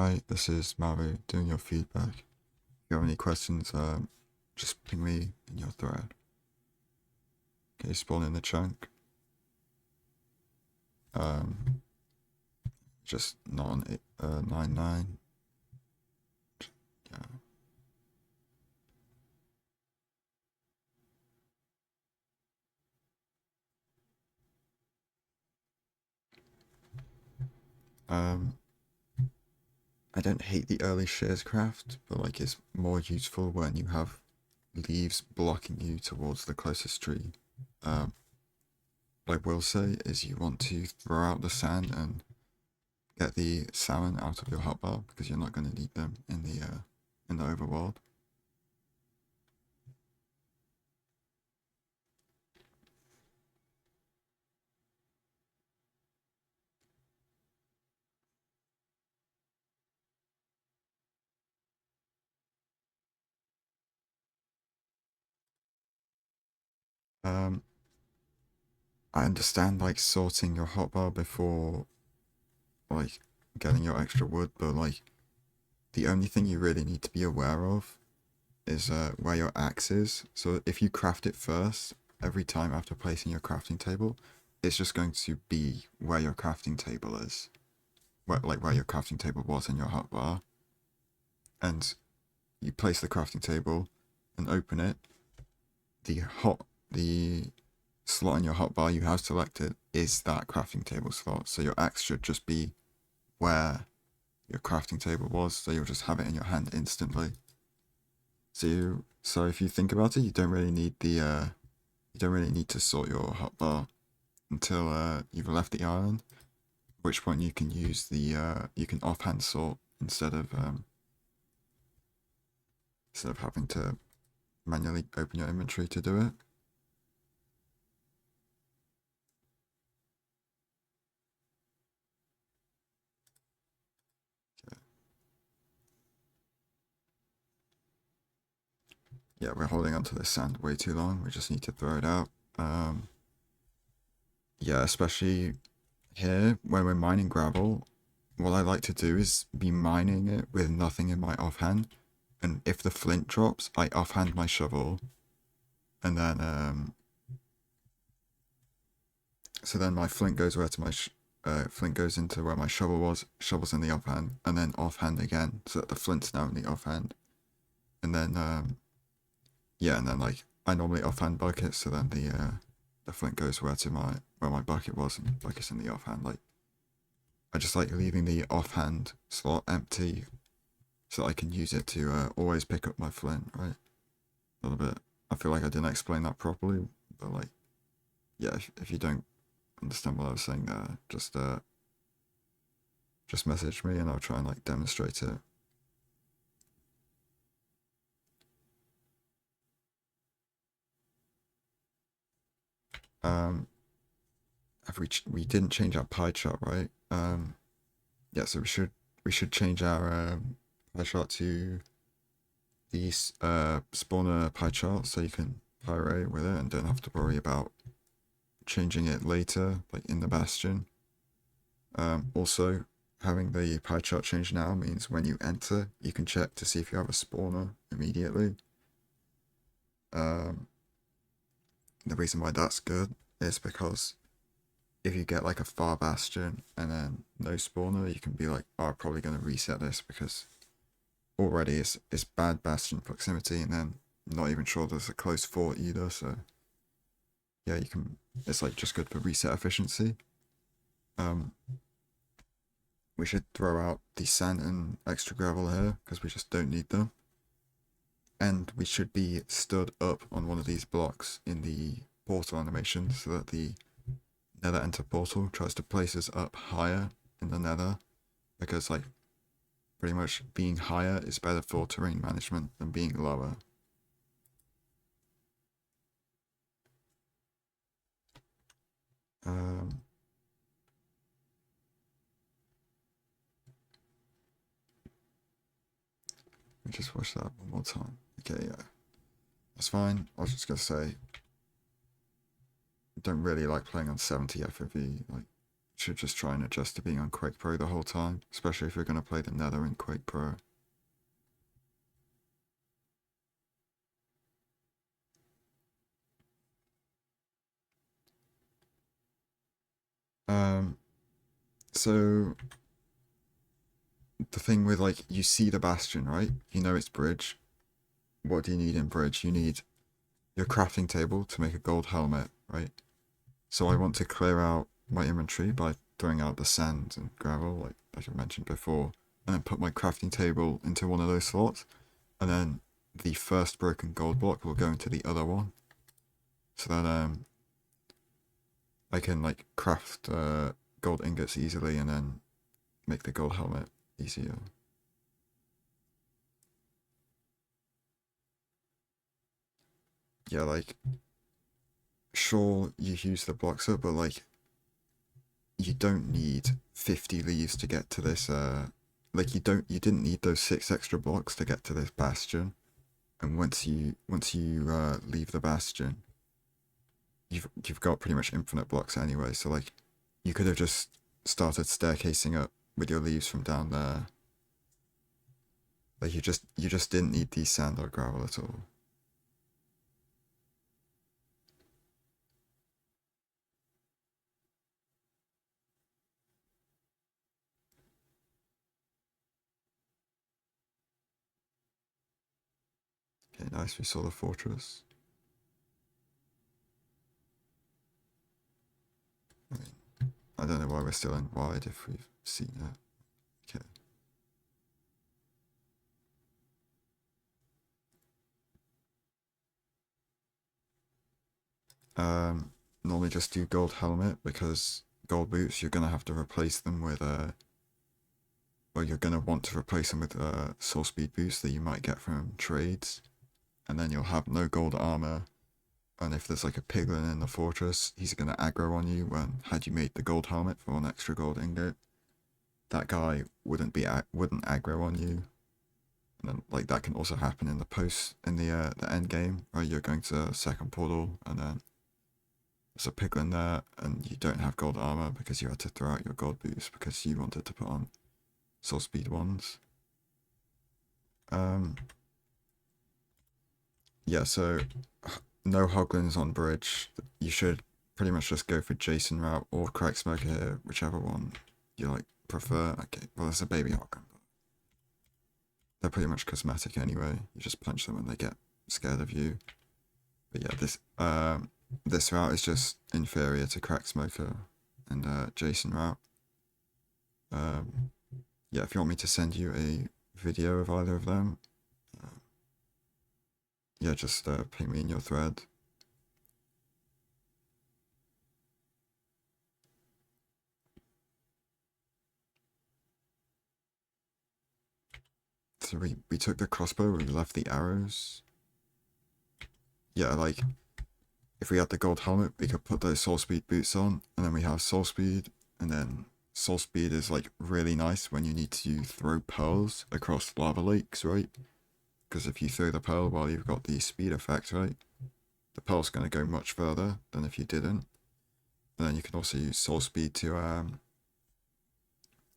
Hi, this is Mauvu doing your feedback. If you have any questions, just ping me in your thread. Okay, spawn in the chunk. Just not on 99. Yeah. Um, I don't hate the early shares craft, but like it's more useful when you have leaves blocking you towards the closest tree. What I will say is you want to throw out the sand and get the salmon out of your hotbar because you're not going to need them in the overworld. Um, I understand like sorting your hotbar before like getting your extra wood, but like the only thing you really need to be aware of is where your axe is. So if you craft it first, every time after placing your crafting table, it's just going to be where your crafting table is. Where your crafting table was in your hotbar. And you place the crafting table and open it. The slot in your hotbar you have selected is that crafting table slot. So your axe should just be where your crafting table was, so you'll just have it in your hand instantly. So if you think about it, you don't really need to sort your hotbar until you've left the island. At which point you can use you can offhand sort instead of having to manually open your inventory to do it. Yeah, we're holding onto this sand way too long. We just need to throw it out. Yeah, especially here when we're mining gravel, what I like to do is be mining it with nothing in my offhand, and if the flint drops, I offhand my shovel, and then so then my flint goes flint goes into where my shovel was. Shovel's in the offhand, and then offhand again, so that the flint's now in the offhand, and then yeah, and then like I normally offhand bucket, so then the flint goes where my bucket was, and bucket's in the offhand. Like I just like leaving the offhand slot empty so that I can use it to always pick up my flint, right? A little bit. I feel like I didn't explain that properly, but like, yeah, if you don't understand what I was saying there, just message me and I'll try and like demonstrate it. Um, we didn't change our pie chart, right? Yeah, so we should change our pie chart to the spawner pie chart so you can pyrate with it and don't have to worry about changing it later, like in the bastion. Also, having the pie chart change now means when you enter, you can check to see if you have a spawner immediately. The reason why that's good is because if you get like a far bastion and then no spawner, you can be like, oh, I'm probably going to reset this because already it's bad bastion proximity, and then not even sure there's a close fort either. So yeah, you can. It's like just good for reset efficiency. Um, we should throw out the sand and extra gravel here because we just don't need them. And we should be stood up on one of these blocks in the portal animation so that the nether enter portal tries to place us up higher in the nether, because like pretty much being higher is better for terrain management than being lower. Um, let me just watch that one more time. Okay, yeah, that's fine. I was just gonna say, don't really like playing on 70 FOV. Like, should just try and adjust to being on Quake Pro the whole time, especially if you're going to play the Nether in Quake Pro. So the thing with like, you see the bastion, right? You know it's bridge. What do you need in bridge? You need your crafting table to make a gold helmet, right? So I want to clear out my inventory by throwing out the sand and gravel, like I mentioned before, and then put my crafting table into one of those slots, and then the first broken gold block will go into the other one, so that I can like craft gold ingots easily and then make the gold helmet easier. Yeah, like sure you use the blocks up, but like you don't need 50 leaves to get to this like you didn't need those 6 extra blocks to get to this bastion. And once you leave the bastion, you've got pretty much infinite blocks anyway, so like you could have just started staircasing up with your leaves from down there. Like you just didn't need the sand or gravel at all. Okay, nice, we saw the fortress. I mean, I don't know why we're still in wide if we've seen it. Okay. Normally just do gold helmet, because gold boots, you're gonna have to replace them with well, you're gonna want to replace them with soul speed boost that you might get from trades, and then you'll have no gold armor. And if there's like a piglin in the fortress, he's gonna aggro on you. When had you made the gold helmet for an extra gold ingot, that guy wouldn't aggro on you. And then like that can also happen in the end game, where you're going to second portal and then there's a piglin there and you don't have gold armor because you had to throw out your gold boots because you wanted to put on soul speed ones. Um, yeah, so no hoglins on bridge. You should pretty much just go for Jason route or crack smoker here, whichever one you like prefer. Okay, well there's a baby hoglin. They're pretty much cosmetic anyway. You just punch them and they get scared of you. But yeah, this route is just inferior to crack smoker and Jason route. Yeah, if you want me to send you a video of either of them, yeah, just ping me in your thread. So we took the crossbow, we left the arrows. Yeah, like if we had the gold helmet, we could put those soul speed boots on, and then we have soul speed, and then soul speed is like really nice when you need to throw pearls across lava lakes, right? Because if you throw the pearl while you've got the speed effect, right, the pearl's going to go much further than if you didn't. And then you can also use soul speed to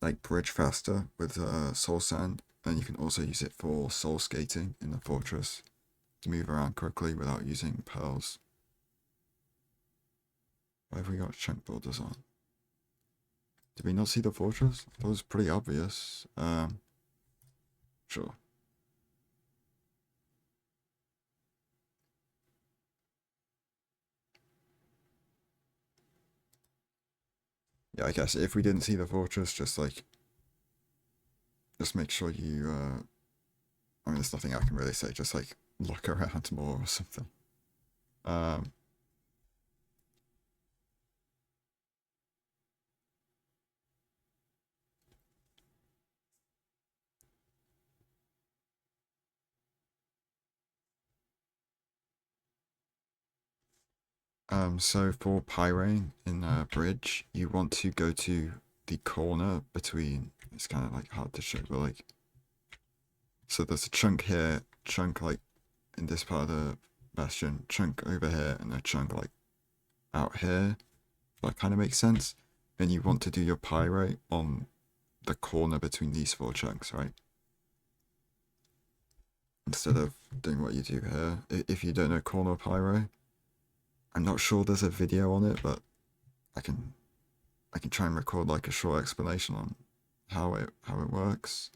like bridge faster with soul sand, and you can also use it for soul skating in the fortress to move around quickly without using pearls. Why have we got chunk borders on? Did we not see the fortress? That was pretty obvious. Sure. Yeah, I guess if we didn't see the fortress, just make sure you I mean there's nothing I can really say, just like look around more or something. Um so for Pyrain in bridge, you want to go to the corner between, it's kind of like hard to show, but like, so there's a chunk here, chunk like in this part of the bastion, chunk over here, and a chunk like out here. That kind of makes sense. and you want to do your pyrite on the corner between these 4 chunks, right? Instead of doing what you do here. If you don't know corner pyro, I'm not sure there's a video on it, but I can try and record like a short explanation on how it works.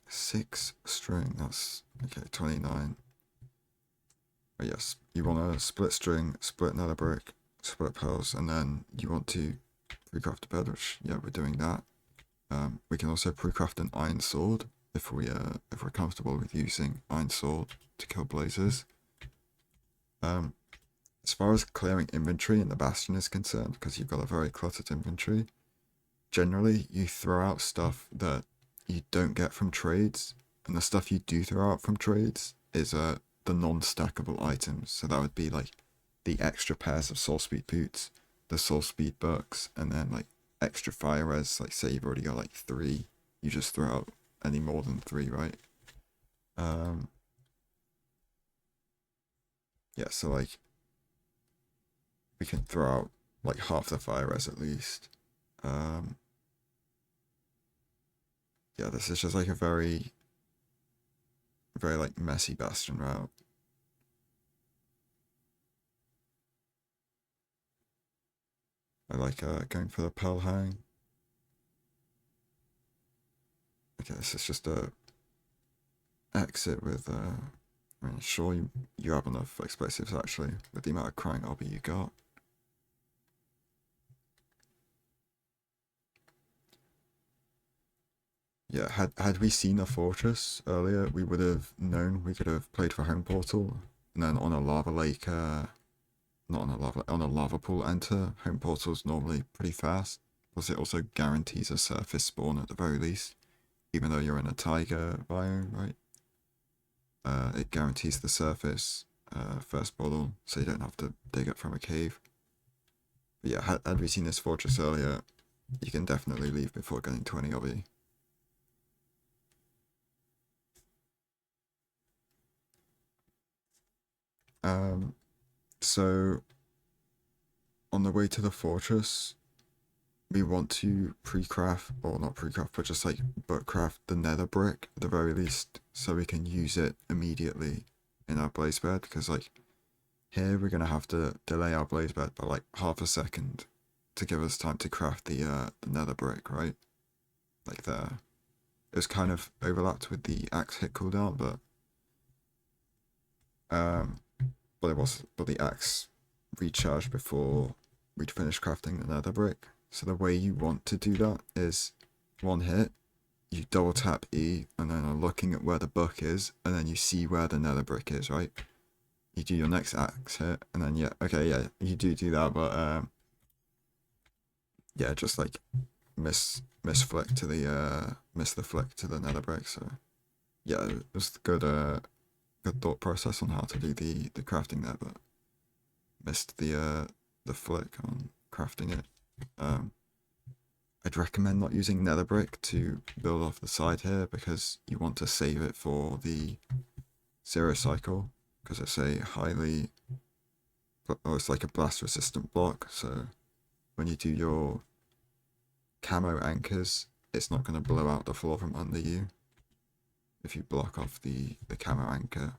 6 string, that's okay, 29. But yes, you want to split string, split nether brick, split pearls, and then you want to pre-craft a bed, which yeah, we're doing that. We can also pre-craft an iron sword if we're comfortable with using iron sword to kill blazes. As far as clearing inventory in the bastion is concerned, because you've got a very cluttered inventory, generally you throw out stuff that you don't get from trades, and the stuff you do throw out from trades is the non-stackable items. So that would be like the extra pairs of soul speed boots, the soul speed books, and then like extra fire res. Like say you've already got like 3, you just throw out any more than 3, right? Yeah, so like we can throw out like half the fire res at least. Yeah, this is just like a very like messy bastion route. I like going for the pearl hang. Okay, this is just a exit with I mean, sure you have enough explosives actually with the amount of crying obby you got. Yeah, had we seen a fortress earlier, we would have known we could have played for home portal, and then on a lava lake, not on a lava pool enter. Home portal's normally pretty fast, plus it also guarantees a surface spawn at the very least, even though you're in a tiger biome, right? It guarantees the surface first portal, so you don't have to dig up from a cave. But yeah, had we seen this fortress earlier, you can definitely leave before getting 20 obby. So on the way to the fortress, we want to pre-craft, or not pre-craft, but just like craft the nether brick at the very least, so we can use it immediately in our blaze bed, because like here we're gonna have to delay our blaze bed by like half a second to give us time to craft the nether brick, right? Like there. It was kind of overlapped with the axe hit cooldown, um but the axe recharged before we'd finished crafting the nether brick. So the way you want to do that is 1 hit, you double tap E, and then are looking at where the book is, and then you see where the nether brick is, right? You do your next axe hit, and then yeah, okay, yeah, you do that, but yeah, just like miss flick to the miss the flick to the nether brick. So yeah, just good thought process on how to do the crafting there, but missed the flick on crafting it. I'd recommend not using nether brick to build off the side here, because you want to save it for the 0 cycle, because it's a highly, it's like a blast resistant block, so when you do your camo anchors, it's not going to blow out the floor from under you if you block off the camo anchor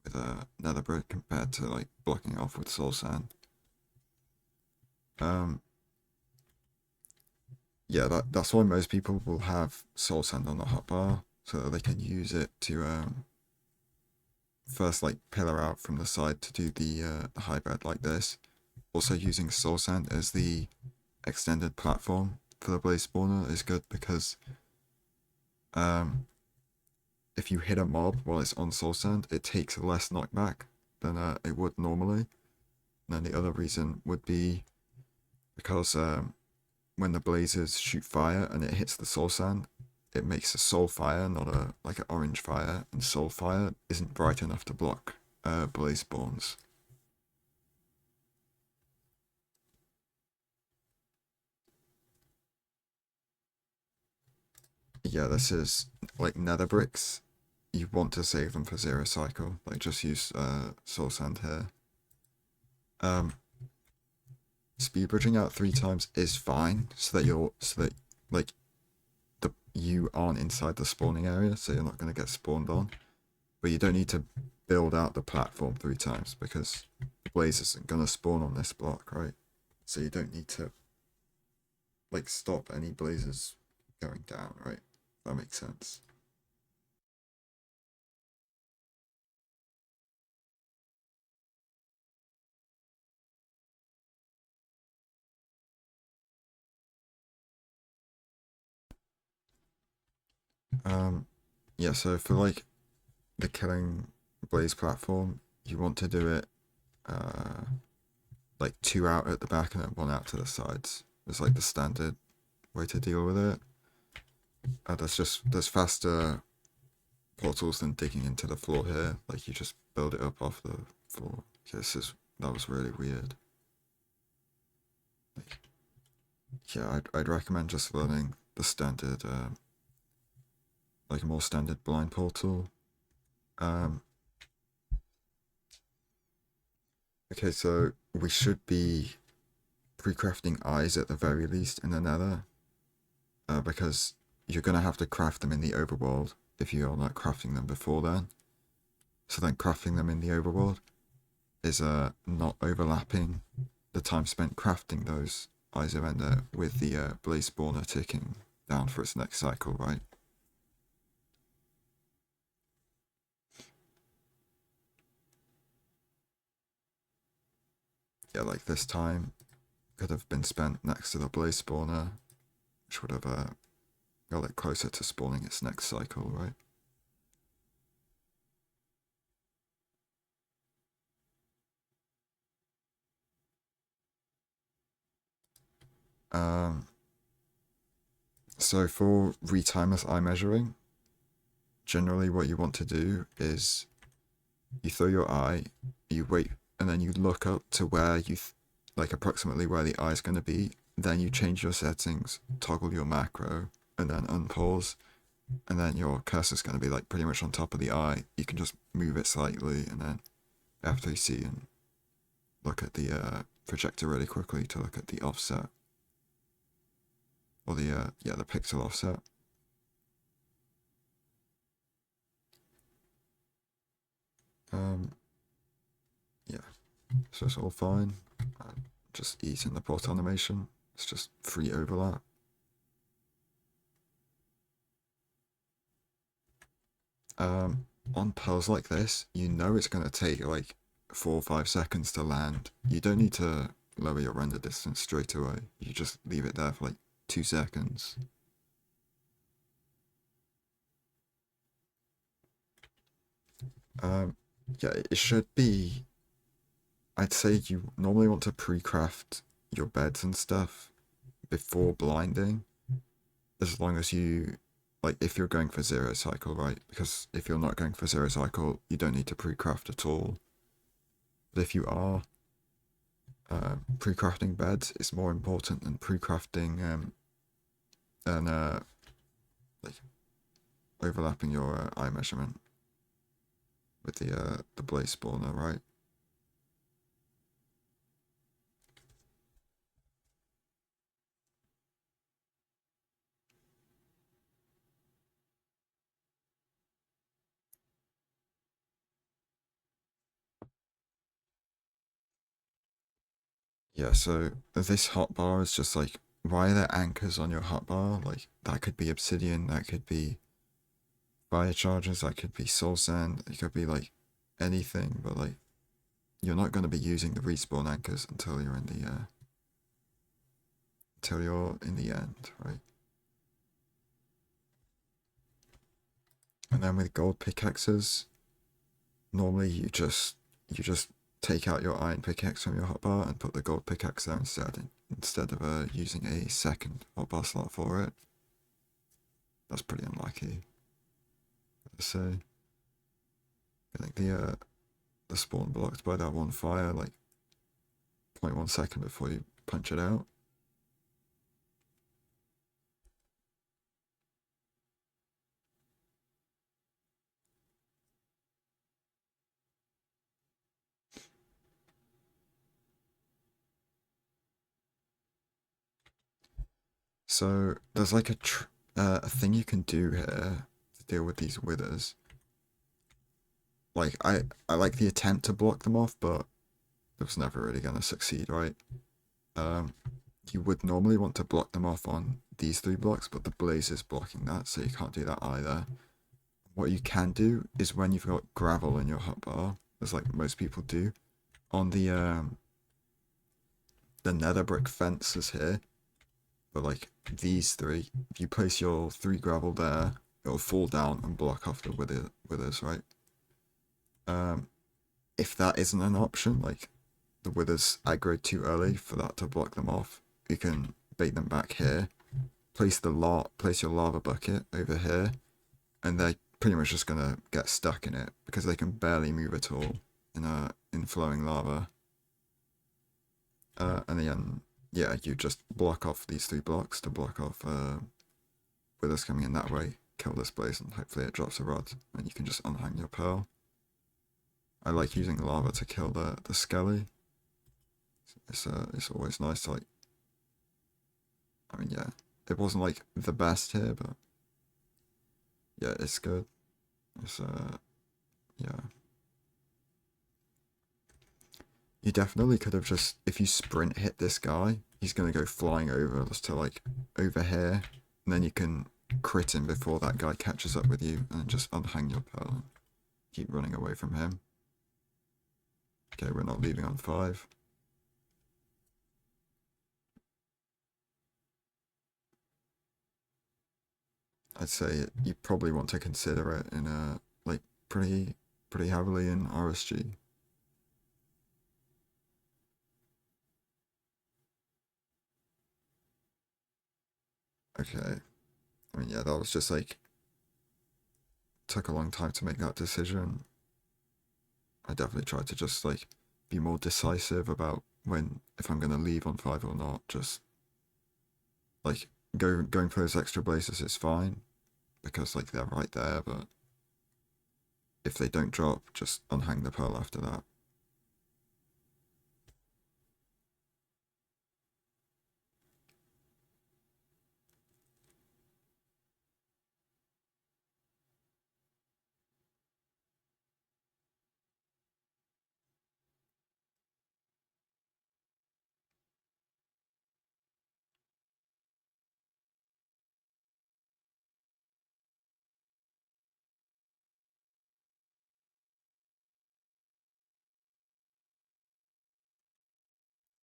with a nether brick compared to like blocking it off with soul sand. Yeah, that's why most people will have soul sand on the hotbar, so that they can use it to first like pillar out from the side to do the high bed like this. Also using soul sand as the extended platform for the blaze spawner is good, because if you hit a mob while it's on soul sand, it takes less knockback than it would normally. And then the other reason would be because when the blazes shoot fire and it hits the soul sand, it makes a soul fire, not a like an orange fire, and soul fire isn't bright enough to block blaze spawns. Yeah, this is like nether bricks. you want to save them for zero cycle. Like just use soul sand here. Speed bridging out 3 times is fine, so that like you aren't inside the spawning area, so you're not gonna get spawned on. But you don't need to build out the platform 3 times because Blaze isn't gonna spawn on this block, right? So you don't need to like stop any blazes going down, right? That makes sense. Yeah, so for like the killing blaze platform, you want to do it like 2 out at the back and then 1 out to the sides. It's like the standard way to deal with it. There's faster portals than digging into the floor here. Like you just build it up off the floor. Okay, that was really weird. Like, yeah, I'd recommend just learning the standard, like a more standard blind portal. Okay, so we should be pre-crafting eyes at the very least in the nether, because you're gonna have to craft them in the overworld if you're not crafting them before then. So then crafting them in the overworld is not overlapping the time spent crafting those eyes of ender with the blaze spawner ticking down for its next cycle, right? Yeah, like this time could have been spent next to the blaze spawner, which would have got it closer to spawning its next cycle, right? Um, so for retimeless eye measuring, generally what you want to do is you throw your eye, you wait, and then you look up to where like approximately where the eye is going to be. Then you change your settings, toggle your macro, and then unpause. And then your cursor's going to be like pretty much on top of the eye. You can just move it slightly, and then F3C and look at the projector really quickly to look at the offset, or the yeah, the pixel offset. Yeah, so it's all fine. Just easing the port animation. It's just free overlap. On pearls like this, you know it's gonna take like 4 or 5 seconds to land. You don't need to lower your render distance straight away. You just leave it there for like 2 seconds. Um, yeah, it should be. I'd say you normally want to pre-craft your beds and stuff before blinding, as long as you like if you're going for zero cycle, right? Because if you're not going for zero cycle, you don't need to pre-craft at all. But if you are, pre-crafting beds is more important than pre-crafting and like overlapping your eye measurement with the blaze spawner, right? Yeah, so this hotbar is just like, why are there anchors on your hotbar? Like that could be obsidian, that could be fire charges, that could be soul sand, it could be like anything, but like you're not going to be using the respawn anchors until you're in the end, right? And then with gold pickaxes, normally you just take out your iron pickaxe from your hotbar and put the gold pickaxe there instead of using a second hotbar slot for it. That's pretty unlucky to say. I think the spawn blocked by that one fire like 0.1 second before you punch it out. So there's like a thing you can do here to deal with these withers. Like I like the attempt to block them off, but it was never really gonna succeed, right? Um, you would normally want to block them off on these three blocks, but the blaze is blocking that, so you can't do that either. What you can do is when you've got gravel in your hotbar, as like most people do, on the nether brick fences here, but like these three, if you place your three gravel there, it'll fall down and block off the withers, right? Um, if that isn't an option, like the withers aggro too early for that to block them off, you can bait them back here. Place your lava bucket over here, and they're pretty much just gonna get stuck in it because they can barely move at all in flowing lava. And then yeah, you just block off these three blocks to block off withers coming in that way. Kill this blaze and hopefully it drops a rod, and you can just unhang your pearl. I like using lava to kill the skelly. It's always nice to like. I mean, yeah, it wasn't like the best here, but yeah, it's good. It's yeah. You definitely could have just, if you sprint hit this guy, he's gonna go flying over just to like over here, and then you can crit him before that guy catches up with you, and just unhang your pearl and keep running away from him. Okay, we're not leaving on 5. I'd say you probably want to consider it in a like pretty heavily in RSG. Okay, I mean yeah, that was just like took a long time to make that decision. I definitely tried to just like be more decisive about when if I'm gonna leave on 5 or not. Just like going for those extra blazes is fine because like they're right there, but if they don't drop, just unhang the pearl after that.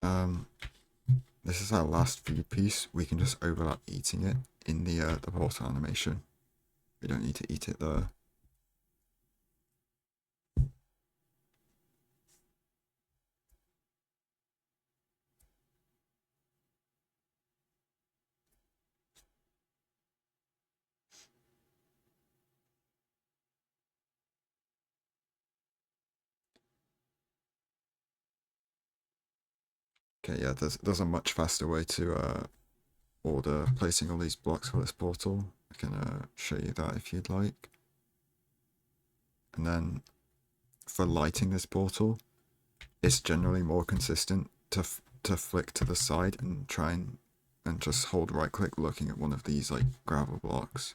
Um, this is our last food piece. We can just overlap eating it in the portal animation. We don't need to eat it there. Okay, yeah, there's a much faster way to order placing all these blocks for this portal. I can show you that if you'd like. And then for lighting this portal, it's generally more consistent to flick to the side and try and just hold right click looking at one of these like gravel blocks.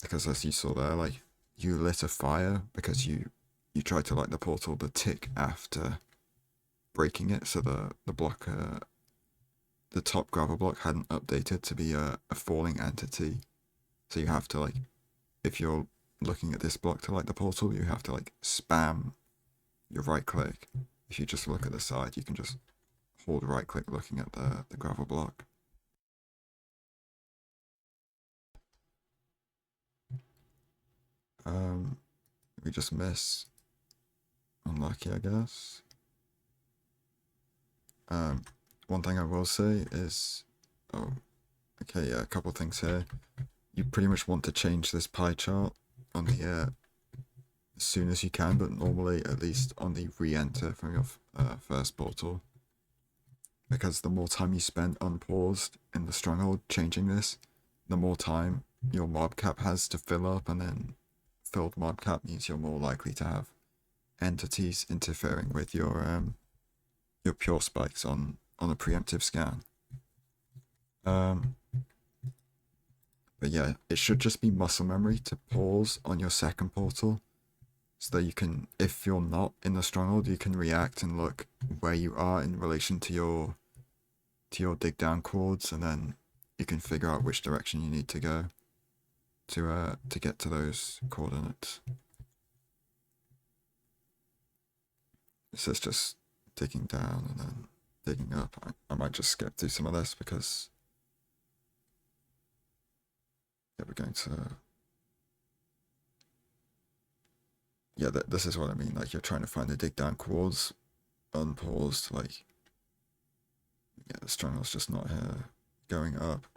Because as you saw there, like you lit a fire because you tried to light the portal the tick after breaking it, so the block the top gravel block hadn't updated to be a falling entity. So you have to like, if you're looking at this block to light the portal, you have to like spam your right click. If you just look at the side, you can just hold right click looking at the gravel block. We just miss. Unlucky, I guess. One thing I will say is, oh, okay, yeah, a couple things here. You pretty much want to change this pie chart on the as soon as you can, but normally at least on the re-enter from your first portal, because the more time you spend unpaused in the stronghold changing this, the more time your mob cap has to fill up, and then filled mob cap means you're more likely to have entities interfering with your pure spikes on a preemptive scan. Um, but yeah, it should just be muscle memory to pause on your second portal, so that you can, if you're not in the stronghold, you can react and look where you are in relation to your dig down chords, and then you can figure out which direction you need to go to get to those coordinates. This is just digging down and then digging up. I might just skip through some of this because yeah, we're going to yeah, this is what I mean. Like you're trying to find the dig down chords, unpaused. Like yeah, the stronghold's just not here. Going up.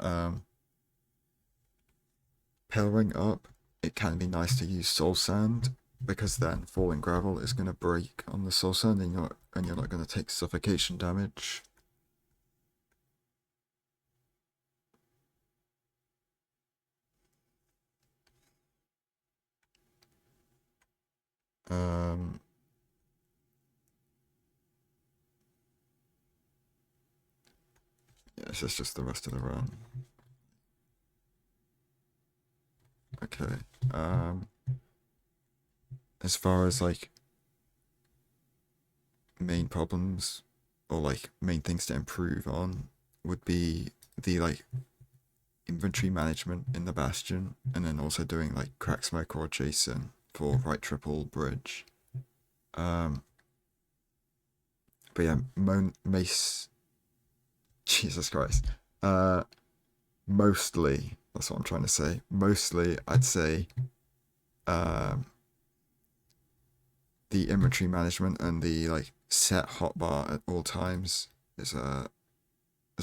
Pillaring up, it can be nice to use soul sand because then falling gravel is going to break on the soul sand and you're not going to take suffocation damage. Yeah, this is just the rest of the run. Okay. As far as like main problems or like main things to improve on would be the like inventory management in the bastion, and then also doing like crack smoke or Jason for right triple bridge. Um, but yeah, Mace. Jesus Christ. Uh, Mostly that's what I'm trying to say. Mostly, I'd say, um, the inventory management and the like set hotbar at all times is a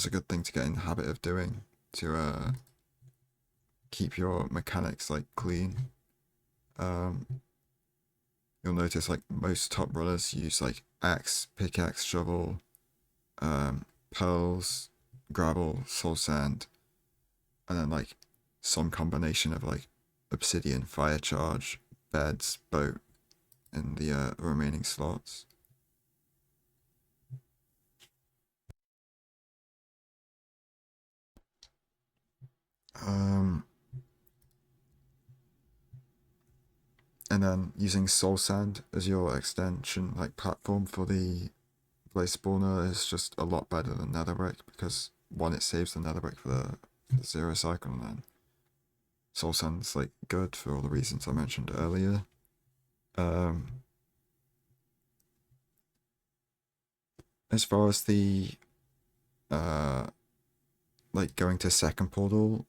good thing to get in the habit of doing to keep your mechanics like clean. Um, you'll notice like most top runners use like axe, pickaxe, shovel, pearls, gravel, soul sand, and then like some combination of like obsidian, fire charge, beds, boat in the remaining slots. Um, and then using soul sand as your extension like platform for the blaze spawner is just a lot better than netherbrick because one, it saves the netherbrick for the zero cycle, and then soul sand's like good for all the reasons I mentioned earlier. Um, as far as the uh like going to second portal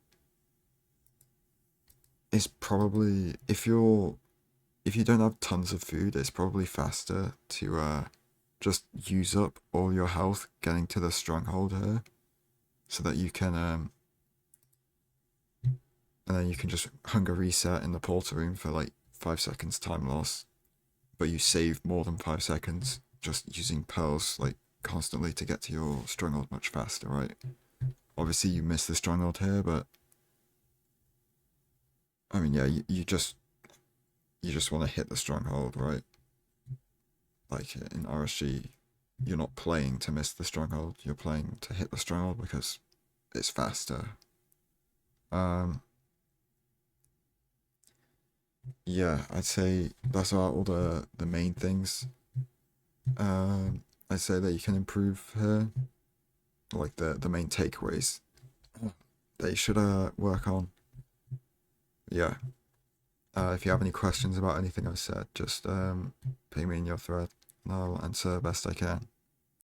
is probably, if you don't have tons of food, it's probably faster to just use up all your health getting to the stronghold here, so that you can and then you can just hunger reset in the portal room for like 5 seconds time loss, but you save more than 5 seconds just using pearls like constantly to get to your stronghold much faster, right? Obviously you miss the stronghold here, but I mean, yeah, you just want to hit the stronghold, right? Like in RSG, you're not playing to miss the stronghold. You're playing to hit the stronghold because it's faster. Um, yeah, I'd say that's about all the main things. I'd say that you can improve here, like the main takeaways that you should work on. Yeah. If you have any questions about anything I've said, just ping me in your thread, and I'll answer best I can.